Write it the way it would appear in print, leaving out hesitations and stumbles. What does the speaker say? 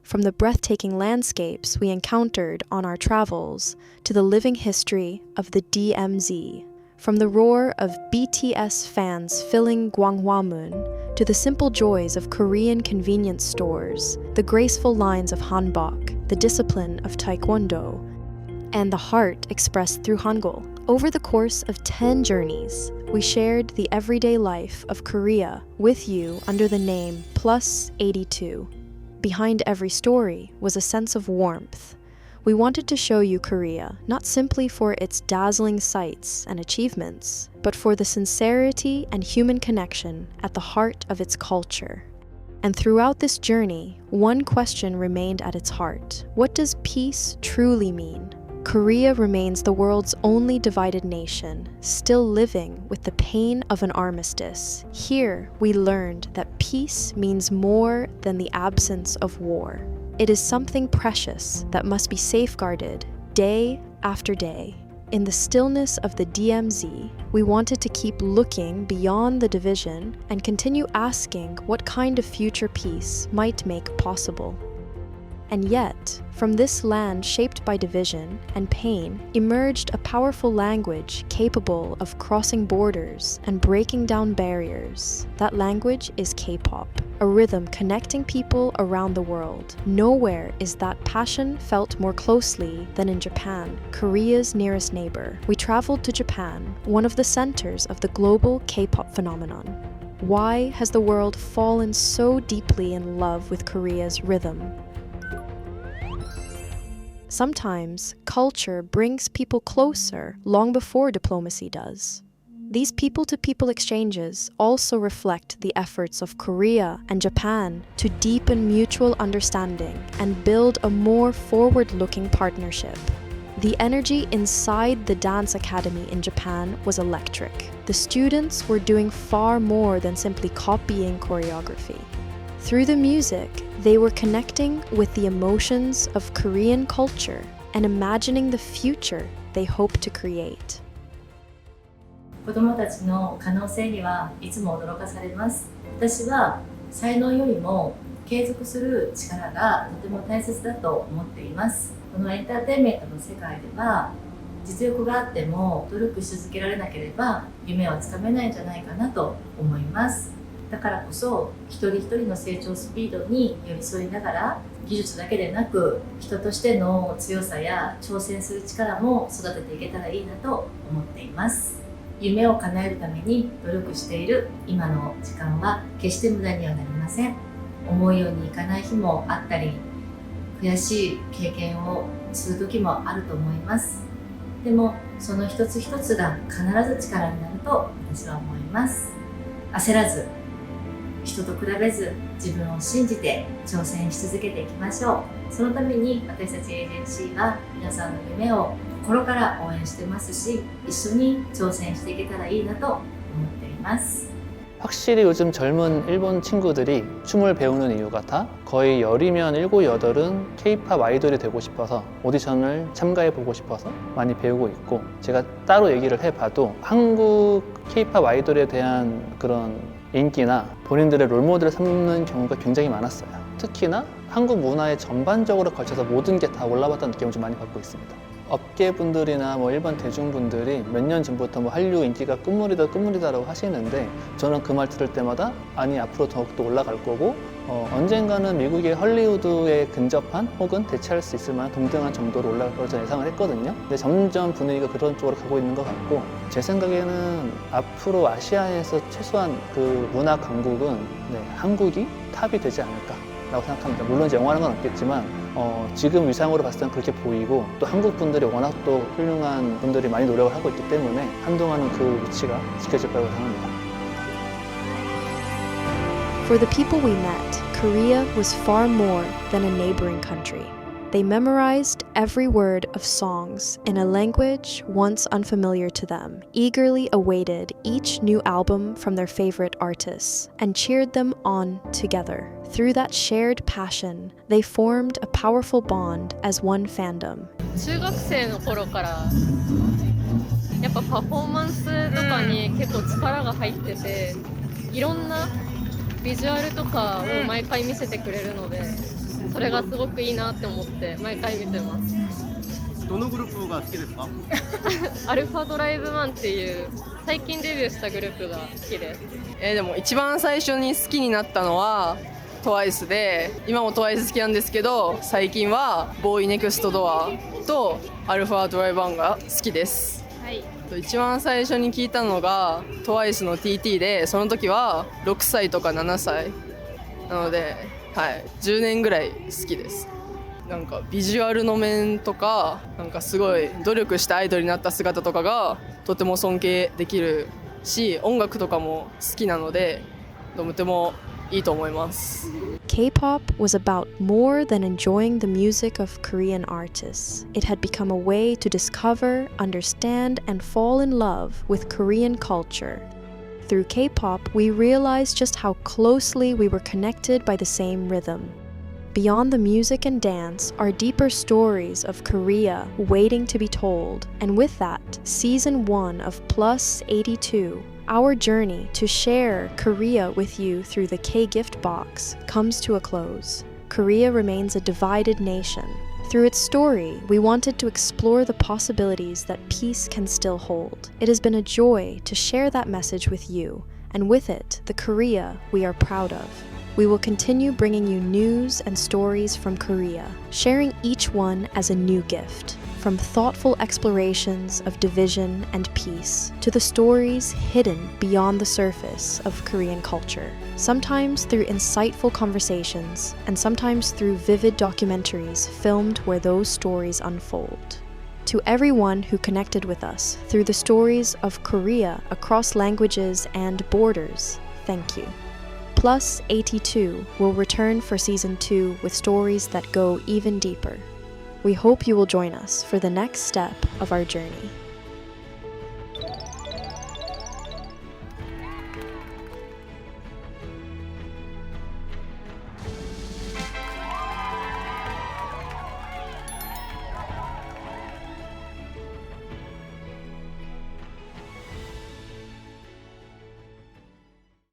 from the breathtaking landscapes we encountered on our travels to the living history of the DMZ. From the roar of BTS fans filling Gwanghwamun to the simple joys of Korean convenience stores, the graceful lines of hanbok, the discipline of taekwondo, and the heart expressed through Hangeul. Over the course of 10 journeys, we shared the everyday life of Korea with you under the name Plus 82. Behind every story was a sense of warmth. We wanted to show you Korea, not simply for its dazzling sights and achievements, but for the sincerity and human connection at the heart of its culture. And throughout this journey, one question remained at its heart. What does peace truly mean? Korea remains the world's only divided nation, still living with the pain of an armistice. Here, we learned that peace means more than the absence of war. It is something precious that must be safeguarded day after day. In the stillness of the DMZ, we wanted to keep looking beyond the division and continue asking what kind of future peace might make possible. And yet, from this land shaped by division and pain, emerged a powerful language capable of crossing borders and breaking down barriers. That language is K-pop, a rhythm connecting people around the world. Nowhere is that passion felt more closely than in Japan, Korea's nearest neighbor. We traveled to Japan, one of the centers of the global K-pop phenomenon. Why has the world fallen so deeply in love with Korea's rhythm? Sometimes, culture brings people closer long before diplomacy does. These people-to-people exchanges also reflect the efforts of Korea and Japan to deepen mutual understanding and build a more forward-looking partnership. The energy inside the dance academy in Japan was electric. The students were doing far more than simply copying choreography. Through the music, they were connecting with the emotions of Korean culture and imagining the future they hope to create. 子どもたちの可能性にはいつも驚かされます。私は才能よりも継続する力がとても大切だと思っています。このエンターテインメントの世界では実力があっても努力し続けられなければ夢はつかめないんじゃないかなと思います。だからこそ一人一人の成長スピードに寄り添いながら技術だけでなく人としての強さや挑戦する力も育てていけたらいいなと思っています。夢を叶えるために努力している今の時間は決して無駄にはなりません。思うようにいかない日もあったり悔しい経験をする時もあると思います。でもその一つ一つが必ず力になると私は思います。焦らず人と比べず自分を信じて挑戦し続けていきましょう。そのために私たちエージェンシーは皆さんの夢を心から応援してますし一緒に挑戦していけたらいいなと思っています。 확실히 요즘 젊은 일본 친구들이 춤을 배우는 이유가 다 거의 10이면 7, 8은 K-팝 아이돌이 되고 싶어서 오디션을 참가해 보고 싶어서 많이 배우고 있고 제가 따로 얘기를 해봐도 한국 K-팝 아이돌에 대한 그런 인기나 본인들의 롤모델을 삼는 경우가 굉장히 많았어요. 특히나 한국 문화에 전반적으로 걸쳐서 모든 게 다 올라왔다는 느낌을 좀 많이 받고 있습니다. 업계분들이나 뭐 일반 대중분들이 몇 년 전부터 뭐 한류 인기가 끝물이다라고 하시는데 저는 그 말 들을 때마다 아니 앞으로 더욱더 올라갈 거고 언젠가는 미국의 헐리우드에 근접한 혹은 대체할 수 있을 만한 동등한 정도로 올라갈 거라고 저는 예상을 했거든요. 근데 점점 분위기가 그런 쪽으로 가고 있는 것 같고 제 생각에는 앞으로 아시아에서 최소한 그 문화 강국은 한국이 탑이 되지 않을까 라고 생각합니다. 물론 이제 영화는 건 없겠지만 지금 위상으로 봤을 때는 그렇게 보이고 또 한국 분들이 워낙 또 훌륭한 분들이 많이 노력을 하고 있기 때문에 한동안은 그 위치가 지켜질 거라고 생각합니다. For the people we met, Korea was far more than a neighboring country. They memorized every word of songs in a language once unfamiliar to them, eagerly awaited each new album from their favorite artists, and cheered them on together. Through that shared passion, they formed a powerful bond as one fandom. 中学生の頃からやっぱパフォーマンスとかに結構力が入ってていろんなビジュアルとかを毎回見せてくれるのでそれがすごくいいなって思って毎回見てます。どのグループが好きですか？アルファドライブマンっていう最近デビューしたグループが好きです。でも一番最初に好きになったのはTWICE で、今も TWICE 好きなんですけど、最近はボーイネクストドアとアルファドライブマンが好きです。はい。一番最初に聞いたのが TWICE の TT で、その時は6歳とか7歳なので、はい、10年ぐらい好きです。なんかビジュアルの面とか、なんかすごい努力してアイドルになった姿とかがとても尊敬できるし、音楽とかも好きなのでとてもいいと思います。 K-pop was about more than enjoying the music of Korean artists. It had become a way to discover, understand, and fall in love with Korean culture. Through K-pop, we realized just how closely we were connected by the same rhythm. Beyond the music and dance are deeper stories of Korea waiting to be told, and with that, Season 1 of Plus 82, our journey to share Korea with you through the K-Gift box, comes to a close. Korea remains a divided nation. Through its story, we wanted to explore the possibilities that peace can still hold. It has been a joy to share that message with you, and with it, the Korea we are proud of. We will continue bringing you news and stories from Korea, sharing each one as a new gift. From thoughtful explorations of division and peace to the stories hidden beyond the surface of Korean culture, sometimes through insightful conversations and sometimes through vivid documentaries filmed where those stories unfold. To everyone who connected with us through the stories of Korea across languages and borders, thank you. Plus 82 will return for Season 2 with stories that go even deeper. We hope you will join us for the next step of our journey.